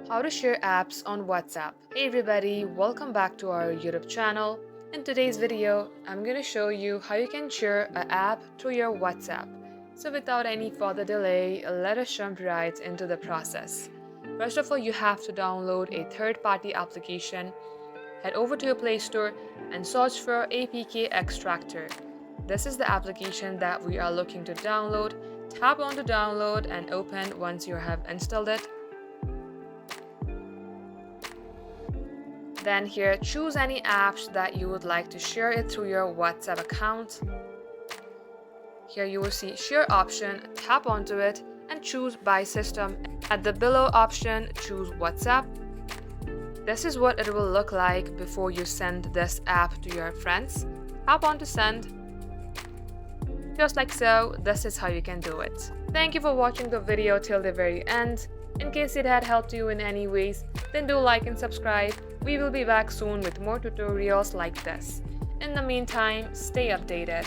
How to share apps on WhatsApp. Hey everybody, welcome back to our YouTube channel. In today's video, I'm going to show you how you can share an app through your WhatsApp. So without any further delay, let us jump right into the process. First of all, you have to download a third-party application. Head over to your Play Store and search for APK Extractor. This is the application that we are looking to download. Tap on to download and open once you have installed it. Then here, choose any apps that you would like to share it through your WhatsApp account. Here you will see share option, tap onto it and choose by system. At the below option, choose WhatsApp. This is what it will look like before you send this app to your friends. Tap on to send. Just like so, this is how you can do it. Thank you for watching the video till the very end. In case it had helped you in any ways, then do like and subscribe. We will be back soon with more tutorials like this. In the meantime, stay updated.